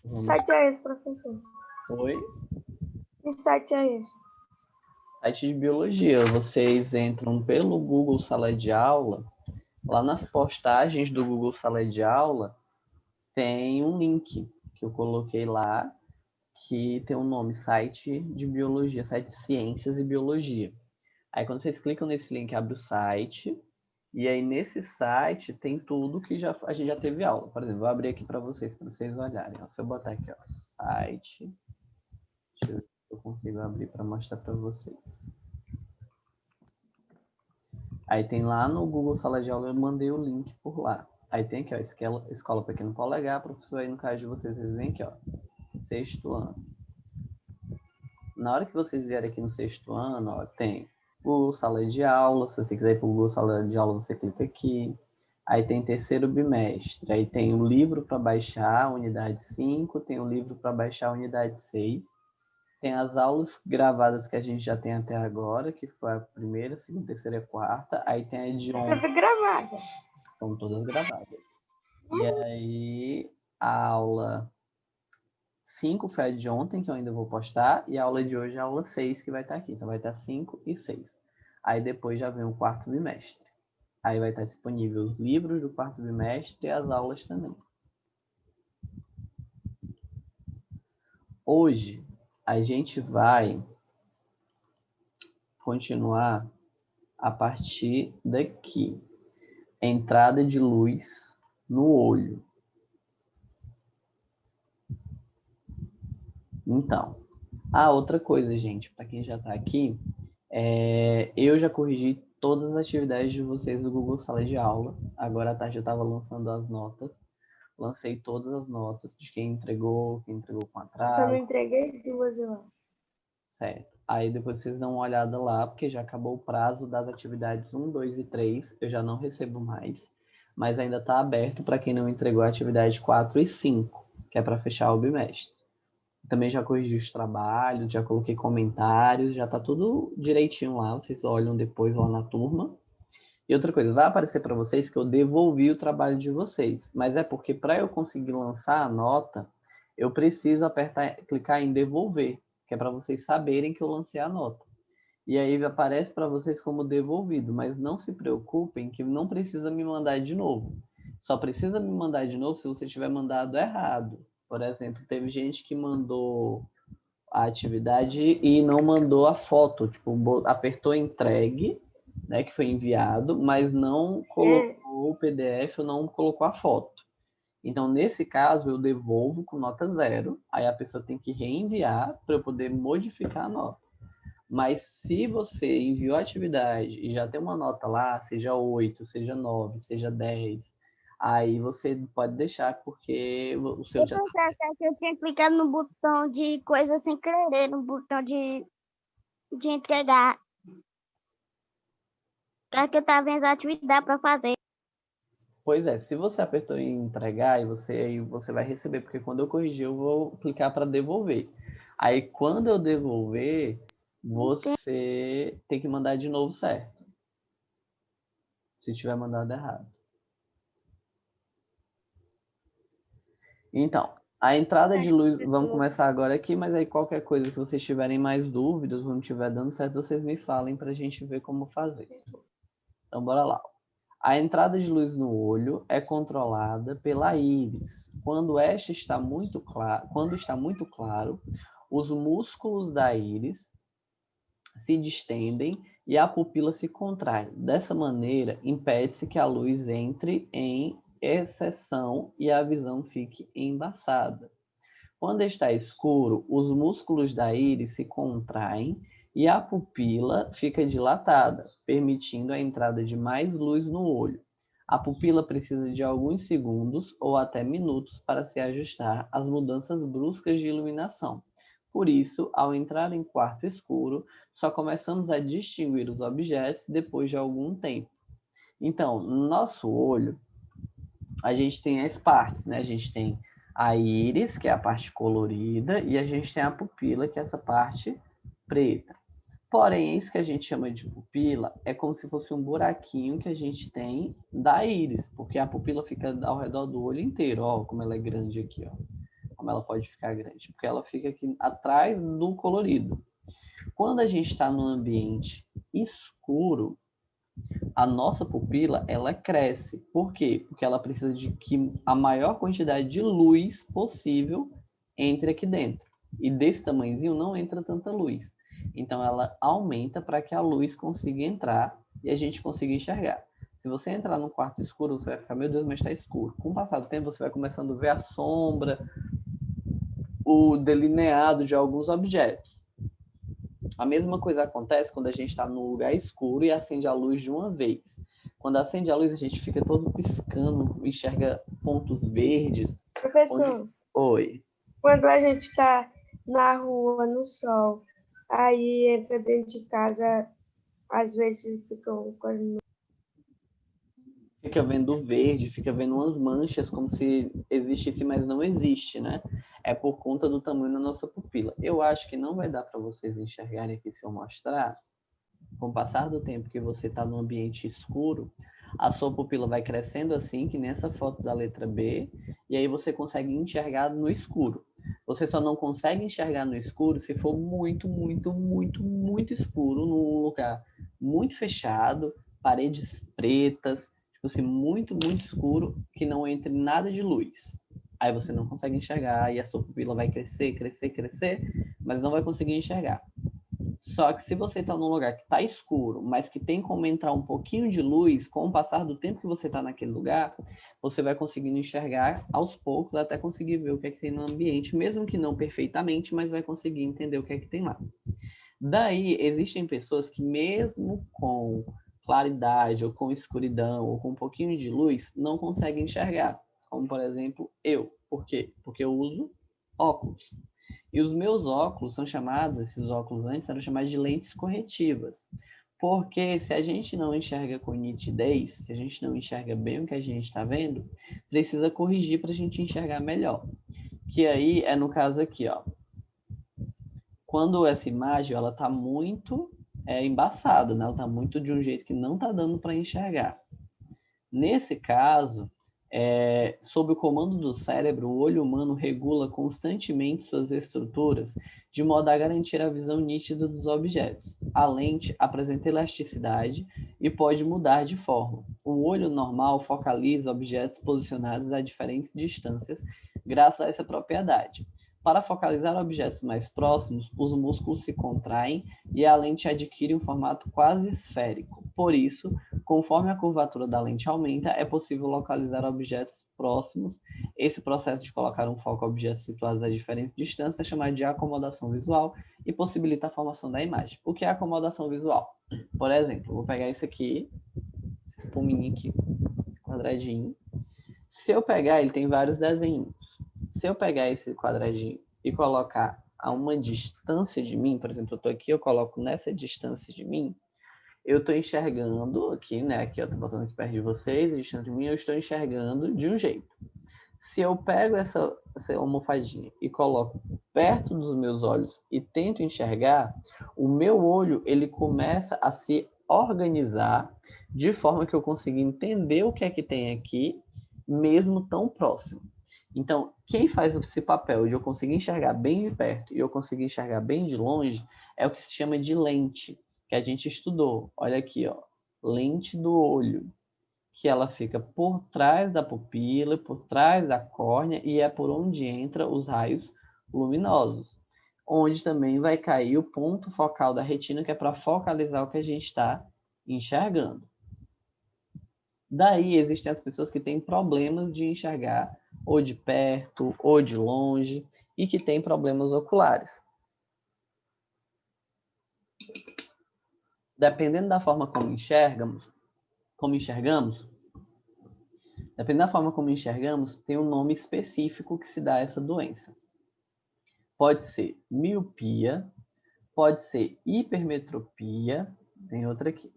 Vamos... site é esse, professor? Oi? Que site é esse? Site de biologia. Vocês entram pelo Google Sala de Aula. Lá nas postagens do Google Sala de Aula, tem um link que eu coloquei lá, que tem o nome Site de Biologia, Site de Ciências e Biologia. Aí quando vocês clicam nesse link, abre o site, e aí nesse site tem tudo que a gente já teve aula. Por exemplo, vou abrir aqui para vocês olharem. Ó. Se eu botar aqui, ó, site, deixa eu ver se eu consigo abrir para mostrar para vocês. Aí tem lá no Google Sala de Aula, eu mandei o link por lá. Aí tem aqui, ó, Escola Pequeno Polegar, professor, aí no caso de vocês vêm aqui, ó, 6º ano. Na hora que vocês vierem aqui no 6º ano, ó, tem o Sala de Aula, se você quiser ir para o Google Sala de Aula, você clica aqui. Aí tem 3º bimestre, aí tem o livro para baixar, unidade 5, tem o livro para baixar, unidade 6. Tem as aulas gravadas que a gente já tem até agora, que foi a primeira, segunda, terceira e quarta. Aí tem a de ontem. Tudo gravado. Estão todas gravadas. E aí, a aula 5 foi a de ontem, que eu ainda vou postar, e a aula de hoje é a aula 6, que vai estar aqui. Então, vai estar 5 e 6. Aí, depois já vem o 4º bimestre. Aí, vai estar disponível os livros do 4º bimestre e as aulas também. Hoje, a gente vai continuar a partir daqui. Entrada de luz no olho. Então, outra coisa, gente, para quem já está aqui, eu já corrigi todas as atividades de vocês do Google Sala de Aula. Agora à tarde eu estava lançando as notas. Lancei todas as notas de quem entregou com atraso. Só não entreguei 2 lá. Certo. Aí depois vocês dão uma olhada lá, porque já acabou o prazo das atividades 1, 2 e 3. Eu já não recebo mais. Mas ainda está aberto para quem não entregou a atividade 4 e 5, que é para fechar o bimestre. Também já corrigi os trabalhos, já coloquei comentários, já está tudo direitinho lá. Vocês olham depois lá na turma. E outra coisa, vai aparecer para vocês que eu devolvi o trabalho de vocês. Mas é porque para eu conseguir lançar a nota, eu preciso clicar em devolver, que é para vocês saberem que eu lancei a nota. E aí aparece para vocês como devolvido, mas não se preocupem que não precisa me mandar de novo. Só precisa me mandar de novo se você tiver mandado errado. Por exemplo, teve gente que mandou a atividade e não mandou a foto, tipo, apertou entregue, né, que foi enviado, mas não colocou o PDF ou não colocou a foto. Então, nesse caso, eu devolvo com nota 0, aí a pessoa tem que reenviar para eu poder modificar a nota. Mas se você enviou a atividade e já tem uma nota lá, seja 8, seja 9, seja 10, aí você pode deixar porque o seu já tá... Eu tinha clicado no botão de coisa sem querer, no botão de entregar. É que eu tava vendo a atividade para fazer. Pois é, se você apertou em entregar, aí você vai receber, porque quando eu corrigir, eu vou clicar para devolver. Aí, quando eu devolver, você tem que mandar de novo certo. Se tiver mandado errado. Então, a entrada de luz, vamos começar agora aqui, mas aí qualquer coisa que vocês tiverem mais dúvidas, ou não estiver dando certo, vocês me falem para a gente ver como fazer. Então, bora lá. A entrada de luz no olho é controlada pela íris. Quando está muito claro, os músculos da íris se distendem e a pupila se contrai. Dessa maneira, impede-se que a luz entre em exceção e a visão fique embaçada. Quando está escuro, os músculos da íris se contraem e a pupila fica dilatada, permitindo a entrada de mais luz no olho. A pupila precisa de alguns segundos ou até minutos para se ajustar às mudanças bruscas de iluminação. Por isso, ao entrar em quarto escuro, só começamos a distinguir os objetos depois de algum tempo. Então, no nosso olho, a gente tem as partes, né? A gente tem a íris, que é a parte colorida, e a gente tem a pupila, que é essa parte preta. Porém, isso que a gente chama de pupila é como se fosse um buraquinho que a gente tem da íris, porque a pupila fica ao redor do olho inteiro, ó, como ela é grande aqui, ó. como ela pode ficar grande? Porque ela fica aqui atrás do colorido. Quando a gente está num ambiente escuro, a nossa pupila, ela cresce. Por quê? Porque ela precisa de que a maior quantidade de luz possível entre aqui dentro. E desse tamanhozinho não entra tanta luz. Então, ela aumenta para que a luz consiga entrar e a gente consiga enxergar. Se você entrar num quarto escuro, você vai ficar, meu Deus, mas está escuro. Com o passar do tempo, você vai começando a ver a sombra, o delineado de alguns objetos. A mesma coisa acontece quando a gente está num lugar escuro e acende a luz de uma vez. Quando acende a luz, a gente fica todo piscando, enxerga pontos verdes. Professor, Oi. quando a gente está na rua, no sol, aí entra dentro de casa, às vezes fica uma coisa. Fica vendo verde, fica vendo umas manchas como se existisse, mas não existe, né? É por conta do tamanho da nossa pupila. Eu acho que não vai dar para vocês enxergarem aqui se eu mostrar. Com o passar do tempo que você está no ambiente escuro, a sua pupila vai crescendo assim, que nessa foto da letra B, e aí você consegue enxergar no escuro. Você só não consegue enxergar no escuro se for muito, muito, muito, muito escuro, num lugar muito fechado, paredes pretas, tipo assim, muito, muito escuro, que não entre nada de luz. Aí você não consegue enxergar e a sua pupila vai crescer, crescer, crescer, mas não vai conseguir enxergar. Só que se você está num lugar que está escuro, mas que tem como entrar um pouquinho de luz, com o passar do tempo que você está naquele lugar, você vai conseguindo enxergar aos poucos até conseguir ver o que é que tem no ambiente, mesmo que não perfeitamente, mas vai conseguir entender o que é que tem lá. Daí, existem pessoas que mesmo com claridade, ou com escuridão, ou com um pouquinho de luz, não conseguem enxergar. Como, por exemplo, eu. Por quê? Porque eu uso óculos. E os meus óculos são chamados, esses óculos antes eram chamados de lentes corretivas. Porque se a gente não enxerga com nitidez, se a gente não enxerga bem o que a gente está vendo, precisa corrigir para a gente enxergar melhor. Que aí é no caso aqui, ó. Quando essa imagem ela está muito embaçada, né? Ela está muito de um jeito que não está dando para enxergar. Nesse caso, sob o comando do cérebro, o olho humano regula constantemente suas estruturas de modo a garantir a visão nítida dos objetos. A lente apresenta elasticidade e pode mudar de forma. O olho normal focaliza objetos posicionados a diferentes distâncias graças a essa propriedade. Para focalizar objetos mais próximos, os músculos se contraem e a lente adquire um formato quase esférico. Por isso, conforme a curvatura da lente aumenta, é possível localizar objetos próximos. Esse processo de colocar um foco a objetos situados a diferentes distâncias é chamado de acomodação visual e possibilita a formação da imagem. O que é acomodação visual? Por exemplo, vou pegar esse aqui, esse pominho aqui, esse quadradinho. Se eu pegar, ele tem vários desenhos. Se eu pegar esse quadradinho e colocar a uma distância de mim, por exemplo, eu estou aqui, eu coloco nessa distância de mim, eu estou enxergando aqui, né? Aqui eu estou botando aqui perto de vocês, distante de mim, eu estou enxergando de um jeito. Se eu pego essa almofadinha e coloco perto dos meus olhos e tento enxergar, o meu olho ele começa a se organizar de forma que eu consiga entender o que é que tem aqui, mesmo tão próximo. Então, quem faz esse papel de eu conseguir enxergar bem de perto e eu conseguir enxergar bem de longe é o que se chama de lente, que a gente estudou. Olha aqui, ó, lente do olho, que ela fica por trás da pupila, por trás da córnea e é por onde entra os raios luminosos, onde também vai cair o ponto focal da retina, que é para focalizar o que a gente está enxergando. Daí existem as pessoas que têm problemas de enxergar ou de perto ou de longe e que têm problemas oculares. Dependendo da forma como enxergamos, tem um nome específico que se dá a essa doença. Pode ser miopia, pode ser hipermetropia, tem outra aqui.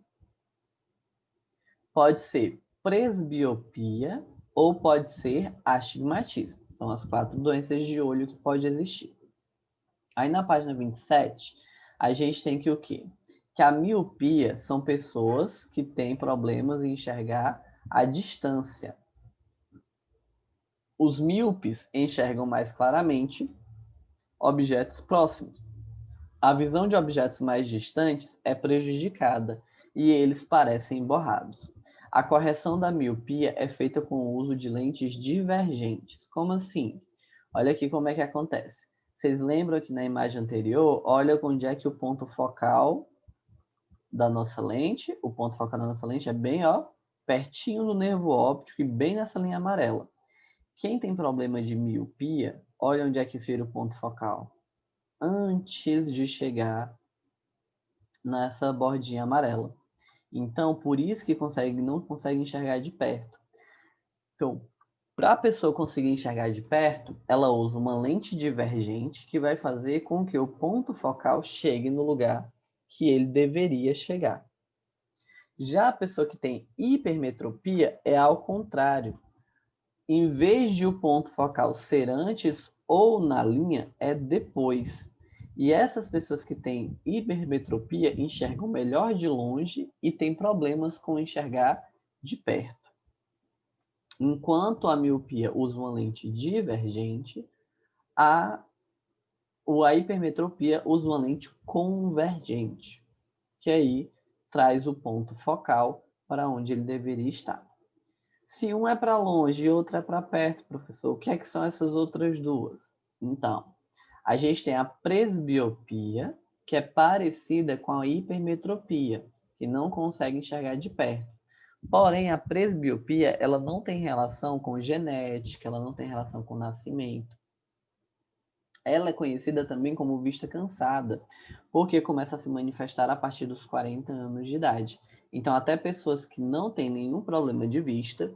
Pode ser presbiopia ou pode ser astigmatismo. São as 4 doenças de olho que pode existir. Aí na página 27, a gente tem que o quê? Que a miopia são pessoas que têm problemas em enxergar à distância. Os míopes enxergam mais claramente objetos próximos. A visão de objetos mais distantes é prejudicada e eles parecem borrados. A correção da miopia é feita com o uso de lentes divergentes. Como assim? Olha aqui como é que acontece. Vocês lembram que na imagem anterior, olha onde é que o ponto focal da nossa lente, o ponto focal da nossa lente é bem, ó, pertinho do nervo óptico e bem nessa linha amarela. Quem tem problema de miopia, olha onde é que fica o ponto focal. Antes de chegar nessa bordinha amarela. Então, por isso que não consegue enxergar de perto. Então, para a pessoa conseguir enxergar de perto, ela usa uma lente divergente que vai fazer com que o ponto focal chegue no lugar que ele deveria chegar. Já a pessoa que tem hipermetropia é ao contrário. Em vez de o ponto focal ser antes ou na linha, é depois. E essas pessoas que têm hipermetropia enxergam melhor de longe e têm problemas com enxergar de perto. Enquanto a miopia usa uma lente divergente, a hipermetropia usa uma lente convergente, que aí traz o ponto focal para onde ele deveria estar. Se um é para longe e outro é para perto, professor, o que é que são essas outras duas? Então, a gente tem a presbiopia, que é parecida com a hipermetropia, que não consegue enxergar de perto. Porém, a presbiopia, ela não tem relação com genética, ela não tem relação com nascimento. Ela é conhecida também como vista cansada, porque começa a se manifestar a partir dos 40 anos de idade. Então, até pessoas que não têm nenhum problema de vista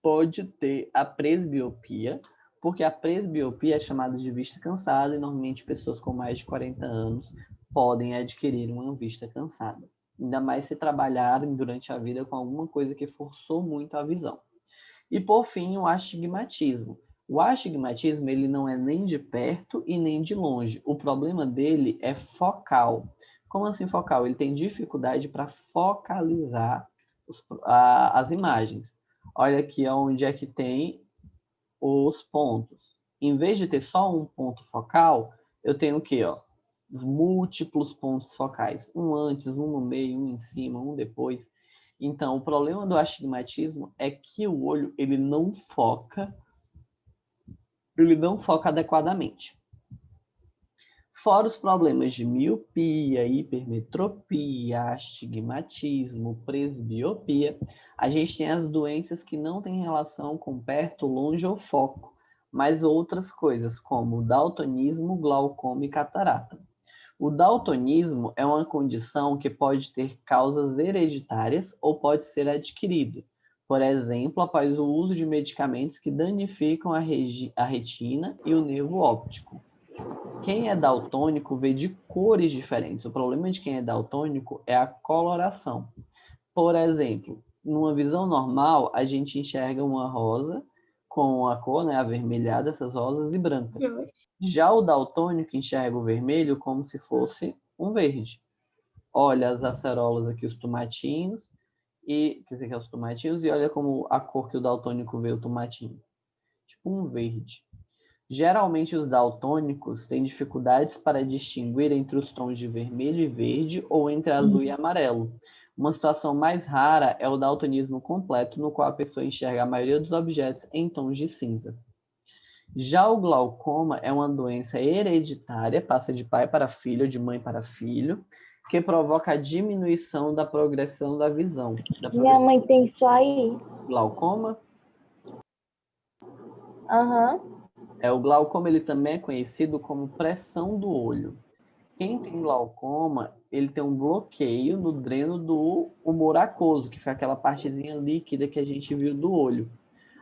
pode ter a presbiopia, porque a presbiopia é chamada de vista cansada e normalmente pessoas com mais de 40 anos podem adquirir uma vista cansada. Ainda mais se trabalharem durante a vida com alguma coisa que forçou muito a visão. E por fim, o astigmatismo. O astigmatismo ele não é nem de perto e nem de longe. O problema dele é focal. Como assim focal? Ele tem dificuldade para focalizar as imagens. Olha aqui onde é que tem os pontos. Em vez de ter só um ponto focal, eu tenho o quê? Ó? Múltiplos pontos focais. Um antes, um no meio, um em cima, um depois. Então, o problema do astigmatismo é que o olho ele não foca adequadamente. Fora os problemas de miopia, hipermetropia, astigmatismo, presbiopia, a gente tem as doenças que não têm relação com perto, longe ou foco, mas outras coisas como daltonismo, glaucoma e catarata. O daltonismo é uma condição que pode ter causas hereditárias ou pode ser adquirido, por exemplo, após o uso de medicamentos que danificam a retina e o nervo óptico. Quem é daltônico vê de cores diferentes. O problema de quem é daltônico é a coloração. Por exemplo, numa visão normal, a gente enxerga uma rosa com a cor, né, avermelhada, essas rosas e brancas. Já o daltônico enxerga o vermelho como se fosse um verde. Olha as acerolas aqui, os tomatinhos, e olha como a cor que o daltônico vê o tomatinho. Tipo um verde. Geralmente os daltônicos têm dificuldades para distinguir entre os tons de vermelho e verde ou entre azul e amarelo. Uma situação mais rara é o daltonismo completo, no qual a pessoa enxerga a maioria dos objetos em tons de cinza. Já o glaucoma é uma doença hereditária, passa de pai para filho ou de mãe para filho, que provoca a diminuição da progressão da visão. Minha mãe tem isso aí. Glaucoma? Aham. O glaucoma ele também é conhecido como pressão do olho. Quem tem glaucoma, ele tem um bloqueio no dreno do humor aquoso, que foi aquela partezinha líquida que a gente viu do olho.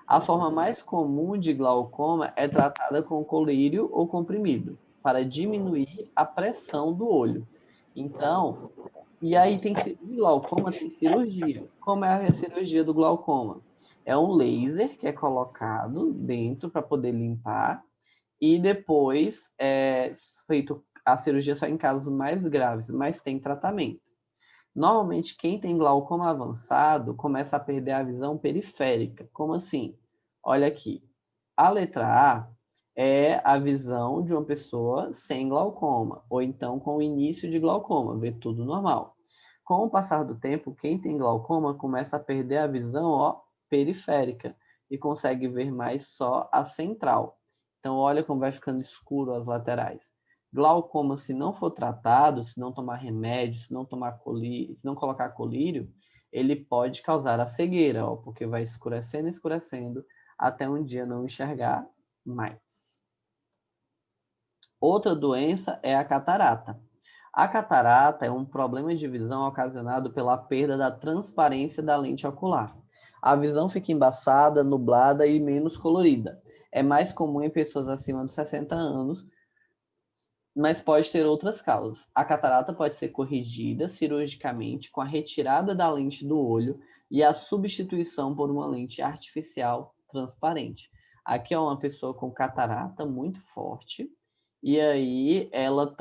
A forma mais comum de glaucoma é tratada com colírio ou comprimido, para diminuir a pressão do olho. Então, e aí glaucoma tem cirurgia. Como é a cirurgia do glaucoma? É um laser que é colocado dentro para poder limpar e depois é feito a cirurgia só em casos mais graves, mas tem tratamento. Normalmente, quem tem glaucoma avançado começa a perder a visão periférica. Como assim? Olha aqui. A letra A é a visão de uma pessoa sem glaucoma, ou então com o início de glaucoma, vê tudo normal. Com o passar do tempo, quem tem glaucoma começa a perder a visão, ó, periférica e consegue ver mais só a central. Então, olha como vai ficando escuro as laterais. Glaucoma, se não for tratado, se não tomar remédio, se não colocar colírio, ele pode causar a cegueira, ó, porque vai escurecendo, escurecendo, até um dia não enxergar mais. Outra doença é a catarata. A catarata é um problema de visão ocasionado pela perda da transparência da lente ocular. A visão fica embaçada, nublada e menos colorida. É mais comum em pessoas acima de 60 anos, mas pode ter outras causas. A catarata pode ser corrigida cirurgicamente com a retirada da lente do olho e a substituição por uma lente artificial transparente. Aqui é uma pessoa com catarata muito forte, e aí ela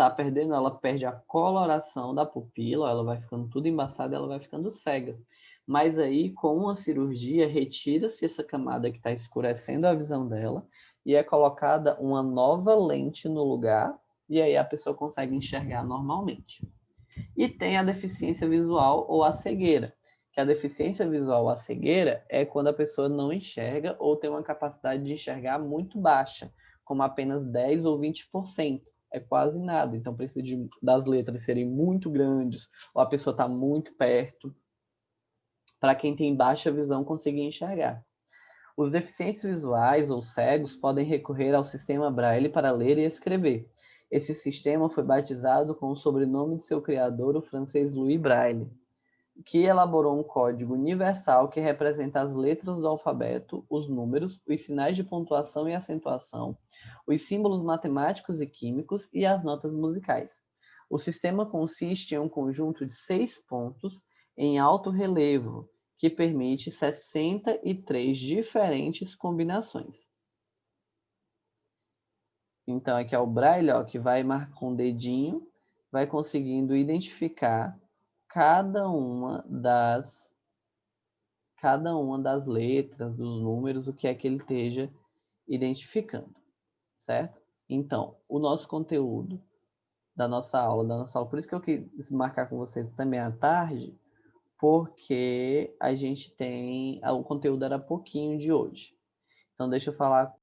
perde a coloração da pupila, ela vai ficando tudo embaçada, ela vai ficando cega. Mas aí, com uma cirurgia, retira-se essa camada que está escurecendo a visão dela e é colocada uma nova lente no lugar, e aí a pessoa consegue enxergar normalmente. E tem a deficiência visual ou a cegueira, que a deficiência visual ou a cegueira é quando a pessoa não enxerga ou tem uma capacidade de enxergar muito baixa, como apenas 10 ou 20%. É quase nada, então precisa das letras serem muito grandes, ou a pessoa está muito perto, para quem tem baixa visão conseguir enxergar. Os deficientes visuais ou cegos podem recorrer ao sistema Braille para ler e escrever. Esse sistema foi batizado com o sobrenome de seu criador, o francês Louis Braille, que elaborou um código universal que representa as letras do alfabeto, os números, os sinais de pontuação e acentuação, os símbolos matemáticos e químicos e as notas musicais. O sistema consiste em um conjunto de 6 pontos em alto relevo, que permite 63 diferentes combinações. Então, aqui é o Braille, ó, que vai marcar com o dedinho, vai conseguindo identificar cada uma das letras, dos números, o que é que ele esteja identificando, certo? Então, o nosso conteúdo da nossa aula, por isso que eu quis marcar com vocês também à tarde, porque a gente tem, o conteúdo era pouquinho de hoje. Então, deixa eu falar